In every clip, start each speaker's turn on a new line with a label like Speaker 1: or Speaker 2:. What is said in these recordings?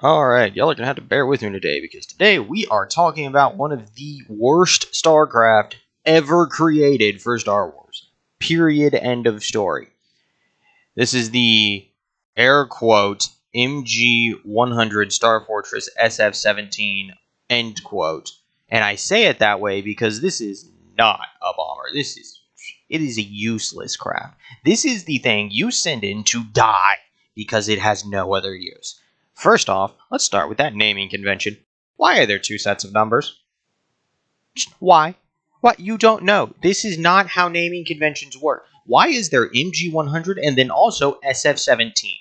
Speaker 1: Alright, y'all are going to have to bear with me today because today we are talking about one of the worst StarCraft ever created for Star Wars. Period. End of story. This is the air quote MG-100 Starfortress SF-17 end quote. And I say it that way because this is not a bomber. It is a useless craft. This is the thing you send in to die because it has no other use. First off, let's start with that naming convention. Why are there two sets of numbers? Just why? What? You don't know. This is not how naming conventions work. Why is there MG-100 and then also SF-17?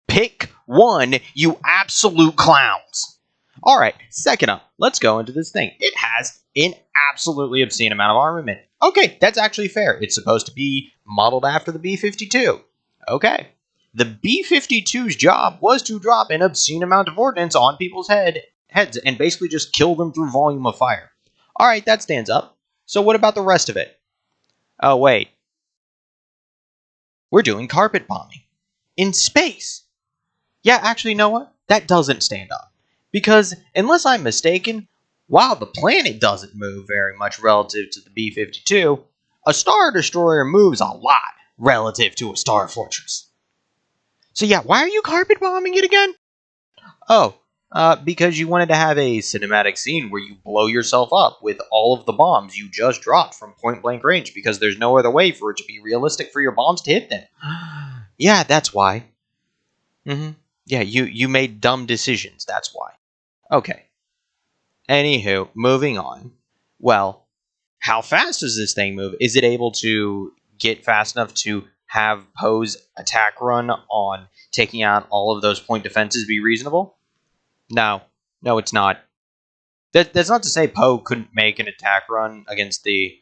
Speaker 1: Pick one, you absolute clowns. Alright, second up, let's go into this thing. It has an absolutely obscene amount of armament. Okay, that's actually fair. It's supposed to be modeled after the B-52. Okay. The B-52's job was to drop an obscene amount of ordnance on people's heads and basically just kill them through volume of fire. Alright, that stands up. So what about the rest of it? Oh, wait. We're doing carpet bombing. In space. Yeah, actually, you know what? That doesn't stand up. Because, unless I'm mistaken, while the planet doesn't move very much relative to the B-52, a Star Destroyer moves a lot relative to a Starfortress. So yeah, why are you carpet bombing it again? Oh, because you wanted to have a cinematic scene where you blow yourself up with all of the bombs you just dropped from point blank range because there's no other way for it to be realistic for your bombs to hit them. Yeah, that's why. Yeah, you made dumb decisions, that's why. Okay. Anywho, moving on. Well, how fast does this thing move? Is it able to get fast enough to have Poe's attack run on taking out all of those point defenses be reasonable? No, it's not. That's not to say Poe couldn't make an attack run against the,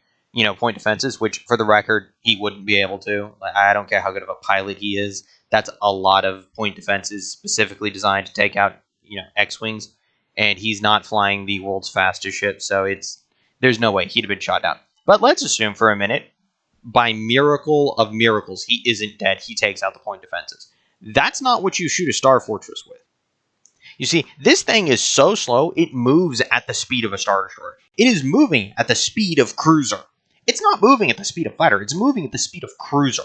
Speaker 1: point defenses, which, for the record, he wouldn't be able to. I don't care how good of a pilot he is. That's a lot of point defenses specifically designed to take out, X-Wings, and he's not flying the world's fastest ship, so there's no way he'd have been shot down. But let's assume for a minute, by miracle of miracles, he isn't dead. He takes out the point defenses. That's not what you shoot a Starfortress with. You see, this thing is so slow, it moves at the speed of a Star Destroyer. It is moving at the speed of Cruiser. It's not moving at the speed of Fighter, it's moving at the speed of Cruiser.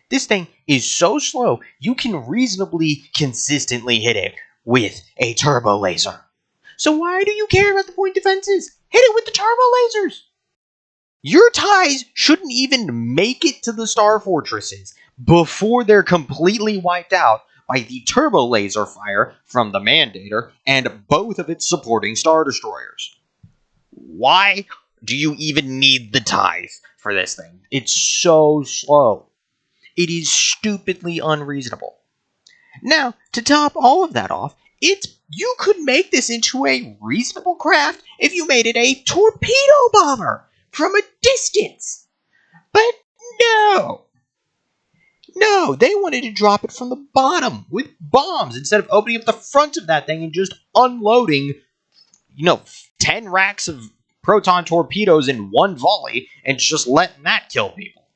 Speaker 1: This thing is so slow, you can reasonably consistently hit it with a turbo laser. So why do you care about the point defenses? Hit it with the turbo lasers! Your ties shouldn't even make it to the Starfortresses before they're completely wiped out by the turbo laser fire from the Mandator and both of its supporting Star Destroyers. Why do you even need the ties for this thing? It's so slow. It is stupidly unreasonable. Now, to top all of that off, you could make this into a reasonable craft if you made it a torpedo bomber from a distance. But no, they wanted to drop it from the bottom with bombs instead of opening up the front of that thing and just unloading, 10 racks of proton torpedoes in one volley and just letting that kill people.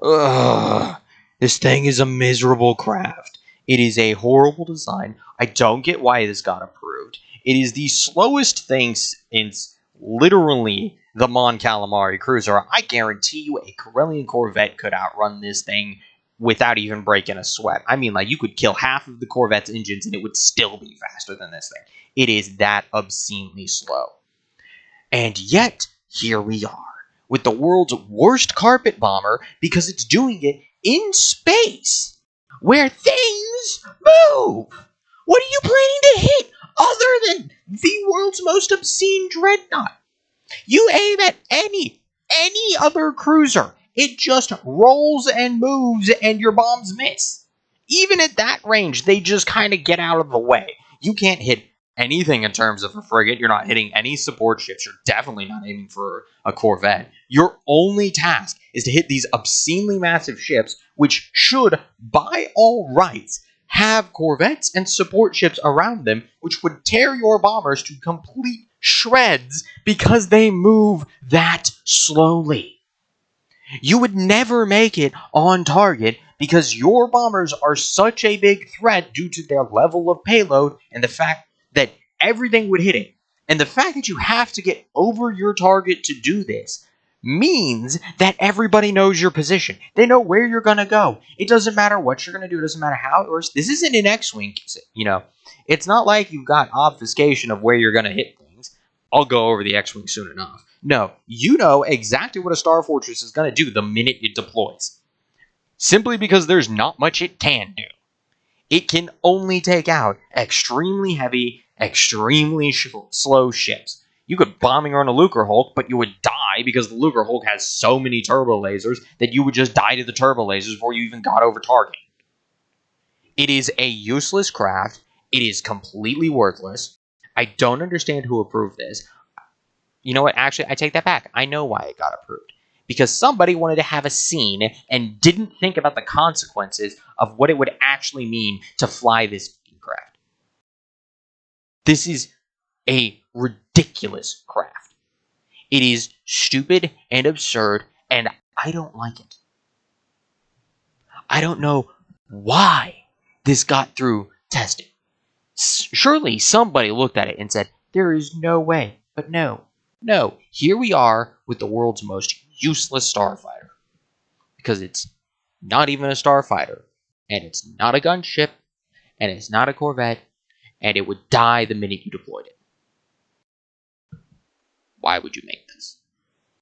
Speaker 1: Ugh, this thing is a miserable craft. It is a horrible design. I don't get why this got approved. It is the slowest thing since literally the Mon Calamari cruiser. I guarantee you a Corellian Corvette could outrun this thing without even breaking a sweat. I mean, you could kill half of the Corvette's engines and it would still be faster than this thing. It is that obscenely slow. And yet, here we are, with the world's worst carpet bomber because it's doing it in space, where things move. What are you planning to hit other than the world's most obscene dreadnought? You aim at any other cruiser, it just rolls and moves and your bombs miss. Even at that range, they just kind of get out of the way. You can't hit anything in terms of a frigate. You're not hitting any support ships. You're definitely not aiming for a Corvette. Your only task is to hit these obscenely massive ships, which should, by all rights, have Corvettes and support ships around them, which would tear your bombers to complete shreds because they move that slowly. You would never make it on target because your bombers are such a big threat due to their level of payload and the fact that everything would hit it. And the fact that you have to get over your target to do this means that everybody knows your position. They know where you're going to go. It doesn't matter what you're going to do. It doesn't matter how it works. This isn't an X-Wing, It's not like you've got obfuscation of where you're going to hit things. I'll go over the X-Wing soon enough. No, you know exactly what a Starfortress is going to do the minute it deploys. Simply because there's not much it can do. It can only take out extremely heavy, extremely slow ships. You could bombing run a Lucre Hulk, but you would die because the Lucre Hulk has so many turbo lasers that you would just die to the turbo lasers before you even got over target. It is a useless craft. It is completely worthless. I don't understand who approved this. You know what? Actually, I take that back. I know why it got approved. Because somebody wanted to have a scene and didn't think about the consequences of what it would actually mean to fly this craft. This is a ridiculous craft. It is stupid and absurd, and I don't like it. I don't know why this got through testing. Surely somebody looked at it and said, there is no way. But no. Here we are with the world's most useless starfighter. Because it's not even a starfighter. And it's not a gunship. And it's not a corvette. And it would die the minute you deployed it. Why would you make this?